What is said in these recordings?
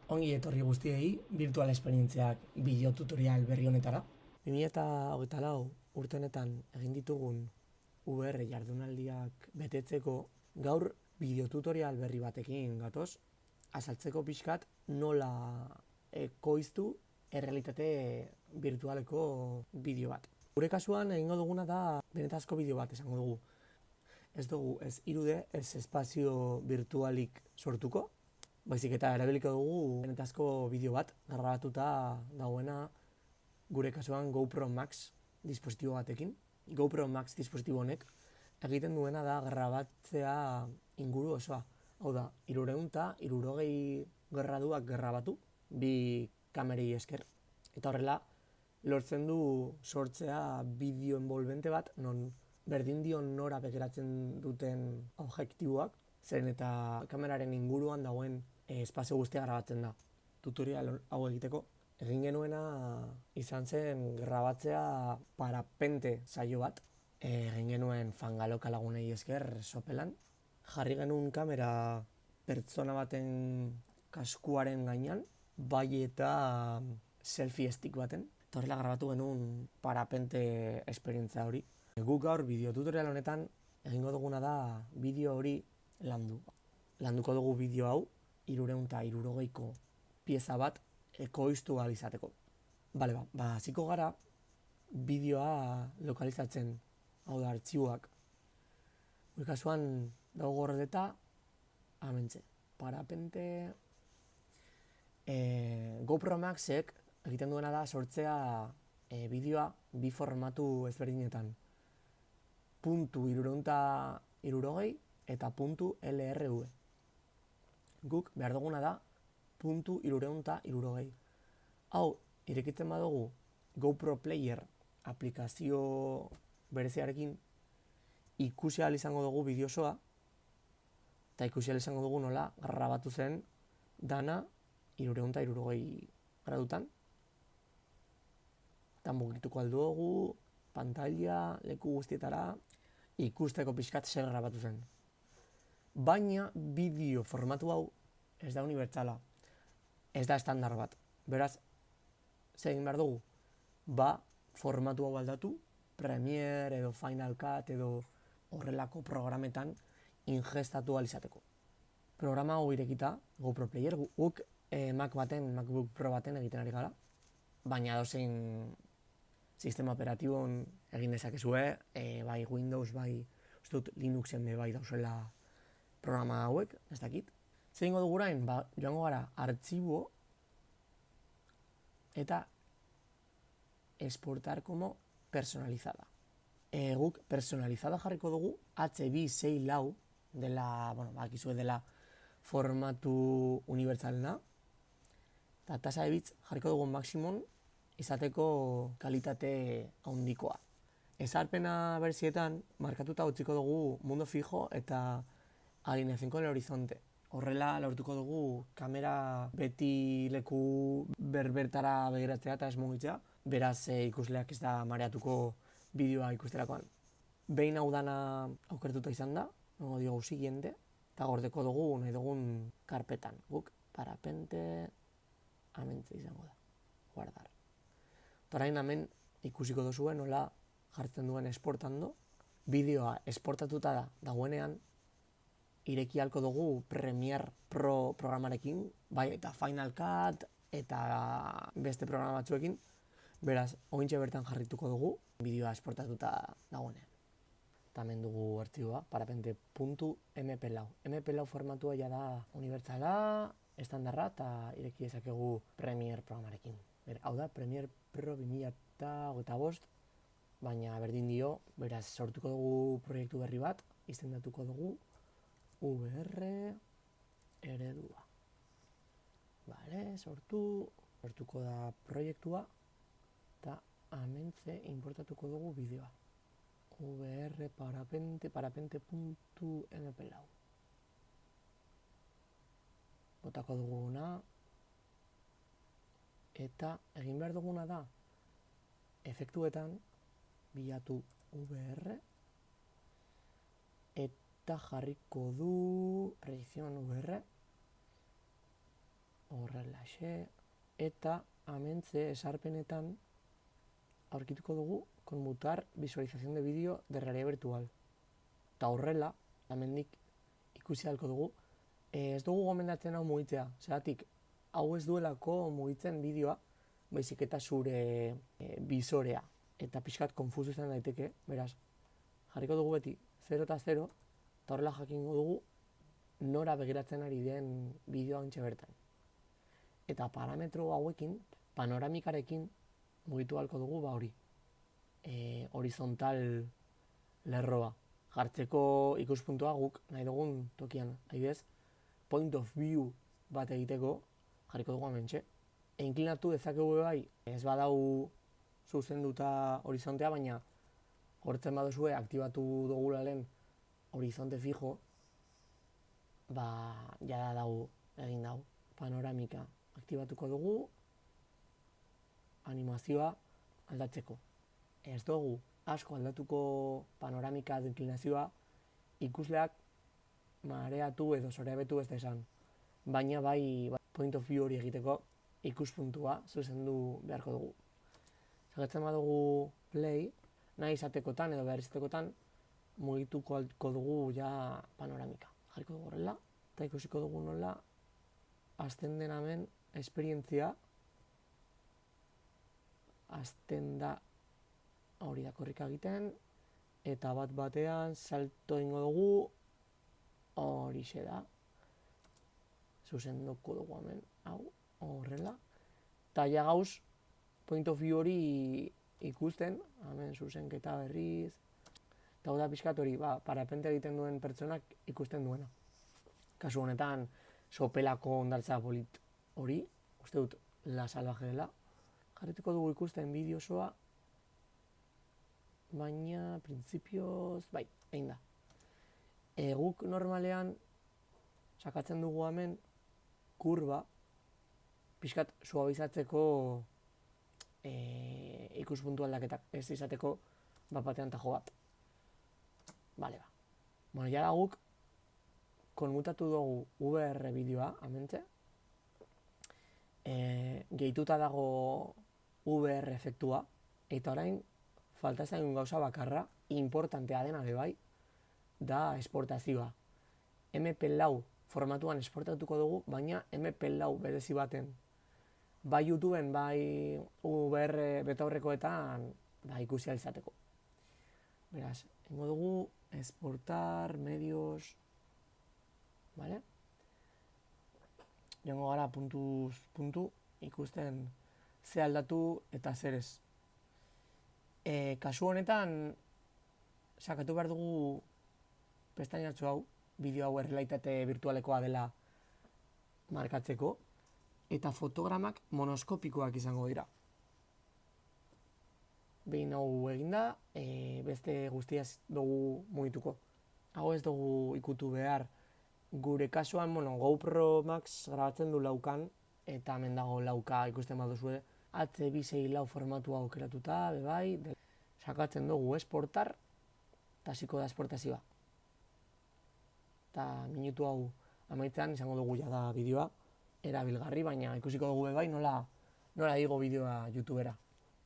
Ongi etorri guztiei virtual esperientziak bideotutorial berri honetara. 2024 urte honetan egin ditugun VR jardunaldiak betetzeko gaur bideotutorial berri batekin gatoz, azaltzeko pixkat nola ekoiztu errealitate virtualeko bideo bat. Gure kasuan egingo duguna da benetazko bideo bat esango dugu. Ez dugu ez 3D, ez espazio virtualik sortuko, baizik eta erabiliko dugu benetazko bideo bat grabatuta dagoena gure kasuan GoPro Max dispositibo batekin. GoPro Max dispositibo honek egiten duena da grabatzea inguru osoa. Hau da, 360 graduak grabatu, bi kamerei esker. Eta horrela, lortzen du sortzea bideo envolvente bat, non berdin dion nora begiratzen duten objektiboak, zen eta kameraren inguruan dagoen espazio guztia grabatzen da. Tutorial hau egiteko egin genuena izan zen grabatzea parapente saio bat. Egin genuen Fangaloka lagunei esker sopelan. Jarri genuen kamera pertsona baten kaskuaren gainean, bai eta selfie stick baten. Eta horrela grabatu genuen parapente esperientzia hori. Guk gaur bideo tutorial honetan egingo duguna da bideo hori landu. Landuko dugu bideo hau 360ko pieza bat ekoiztu ahal izateko. Bale, hasiko gara bideoa lokalizatzen, hau da, artxiboak. Gure kasuan dago gordeta, hementxe, parapente. GoPro Maxek egiten duena da sortzea bideoa bi formatu ezberdinetan. .360 eta .lrv. Guk behar duguna da .360. Hau, irekitzen badugu GoPro Player aplikazio bereziarekin ikusi ahal izango dugu bideo osoa, eta ikusi ahal izango dugu nola grabatu zen dana 360 gradutan. Eta mugituko aldu dugu, pantalla, leku guztietara, ikusteko pixkat zer grabatu zen. Baina bideo formatu hau ez da unibertsala, ez da estandar bat. Beraz, zer egin behar dugu? Formatu hau aldatu, Premiere edo Final Cut edo horrelako programetan ingestatu ahal izateko. Programa hau irekita, GoPro Player, guk MacBook Pro baten egiten ari gara, baina dozein sistema operatibon egin dezakezue, bai Windows, bai Linuxen bai dauzela programa hauek, ez dakit. Zer ingo dugu orain, joango gara artxibo eta exportar como personalizada. Guk personalizada jarriko dugu HB64 dela, bakizue dela formatu unibertsalena, eta tasa de bits jarriko dugu maximum izateko kalitate handikoa. Ezarpena berzietan markatuta utziko dugu mundo fijo eta alineación con el horizonte. Horrela lortuko dugu kamera beti leku berbertara begiratzea eta ez mugitzea, beraz ikusleak ez da mareatuko bideoa ikusterakoan. Behin hau dana aukertuta izan da, nago diogu siguiente, eta gordeko dugu nahi dugun karpetan. Guk parapente amentze izango da, guardar. Orain hemen ikusiko duzue nola jartzen duen esportando. Bideoa esportatuta dagoenean, ireki halko dugu Premiere Pro programarekin, bai eta Final Cut eta beste programa batzuekin. Beraz, ointxe bertan jarrituko dugu bideoa esportatuta dagoenean. Eta hemen dugu artxiboa, parapente.mp4. mp4 formatua ja da unibertsala, estandarra eta ireki dezakegu Premiere programarekin. Hau da, Premiere Pro 2025, baina berdin dio, beraz, sortuko dugu proiektu berri bat, izendatuko dugu VR eredua. Sortuko da proiektua, eta hementxe importatuko dugu bideoa. VR parapente.mp4. Botako duguna, eta egin behar duguna da, efektuetan, bilatu VR, eta jarriko du proyección VR, horrelaxe, eta amentze esarpenetan aurkituko dugu conmutar visualización de vídeo de realidad virtual. Eta horrela, hemendik ikusi ahalko dugu, ez dugu gomendatzen hau mugitzea, zeratik hau ez duelako mugitzen bideoa, baizik eta zure bisorea, eta pixkat konfuso izan daiteke, beraz, jarriko dugu beti 0 eta 0, eta horrela jakingo dugu nora begiratzen ari den bideoa ontsa bertan. Eta parametro hauekin, panoramikarekin, mugitu ahalko dugu hori, horizontal lerroa. Jartzeko ikuspuntua guk nahi dugun tokian, adibidez, point of view bat egiteko jarriko dugu hementxe. Inklinatu dezakegu bai, ez badau zuzenduta horizontea, baina hortzen baduzue aktibatu dugula lehen horizonte fijo, jada dau egin dau. Panoramika aktibatuko dugu, animazioa aldatzeko. Ez dugu asko aldatuko panoramika deklinazioa ikusleak mareatu edo zorebetu ez da esan. Baina bai point of view hori egiteko ikuspuntua zuzendu beharko dugu. Zagatzen badugu play, nahi izatekotan edo behar izatekotan mugituko dugu ja panoramika. Jarriko dugu horrela, eta ikusiko dugu nola azten den hemen esperientzia azten da hori da korrika egiten, eta bat batean salto ingo dugu horixe da. Zuzenduko dugu hemen, hau, horrela. Eta ja gauz, point of view hori ikusten, hemen zuzenketa berriz. Eta hau da pixkat hori, parapente egiten duen pertsonak ikusten duena. Kasu honetan, sopelako ondartza polit hori, uste dut la salvaje dela. Jarretuko dugu ikusten bideo osoa, baina printzipioz, bai, egin da. Guk normalean sakatzen dugu hemen kurba, pixkat suabizatzeko ikuspuntu aldaketak, ez izateko bat batean tajo bat. Bale, ba. Bueno, jara guk konmutatu dugu VR bideoa, hementxe. Gehituta dago VR efektua, eta orain falta zaigun gauza bakarra, importantea dena bai, da esportazioa. MP4 formatuan esportatuko dugu, baina MP4 berezi baten. Bai YouTubeen, bai VR betaurrekoetan ikusi izateko. Beraz, ingo dugu exportar medios, vale? Joango gara puntuz puntu ikusten ze aldatu eta zer ez. Kasu honetan, sakatu behar dugu pestainatxo hau, bideo hau errealitate virtualekoa dela markatzeko, eta fotogramak monoskopikoak izango dira. Behin hau eginda, beste guztiaz dugu mugituko. Hau ez dugu ikutu behar. Gure kasuan, GoPro Max grabatzen du laukan, eta hemen dago lauka ikusten baduzue, H264 formatua aukeratuta, bebai, sakatzen dugu esportar, eta hasiko da esportazioa. Eta minutu hau amaitzean izango dugu jada bideoa, erabilgarri, baina ikusiko dugu bebai nola igo bideoa YouTubera.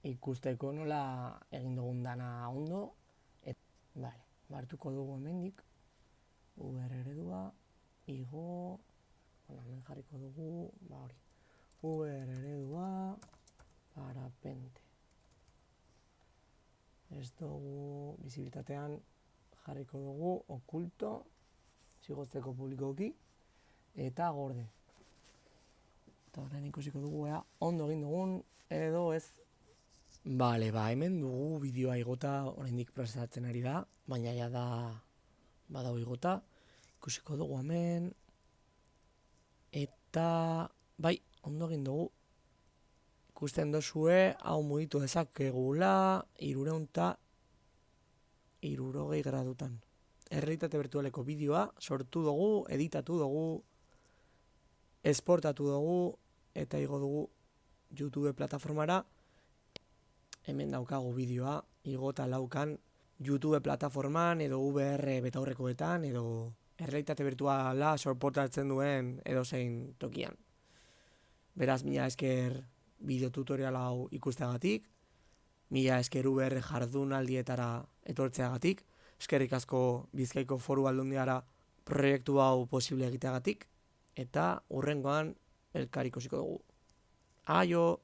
Ikusteko nola egin dugun dana ondo, eta hartuko dugu hemendik, VR eredua, igo, hemen jarriko dugu, hori, VR eredua, parapente. Ez dugu bizibilitatean jarriko dugu, okulto, zigotzeko publikoki, eta gorde. Eta horren ikusiko dugu, ondo egin dugun, edo ez. Bale, hemen dugu bideoa igota, oraindik prozesatzen ari da, baina ja da badau igota, ikusiko dugu hemen, eta bai, ondo egin dugu. Ikusten dozue, hau mugitu dezakegula, 360 gradutan. Errealitate virtualeko bideoa sortu dugu, editatu dugu, esportatu dugu, eta igo dugu YouTube plataformara. Hemen daukagu bideoa, igota laukan YouTube plataforman, edo VR betaurrekoetan, edo errealitate virtuala soportatzen duen edozein tokian. Beraz, mila esker bideotutorial hau ikusteagatik, mila esker VR jardunaldietara etortzeagatik, eskerrik asko Bizkaiko Foru Aldundiara proiektu hau posible egiteagatik, eta hurrengoan elkar ikusiko dugu. Aio!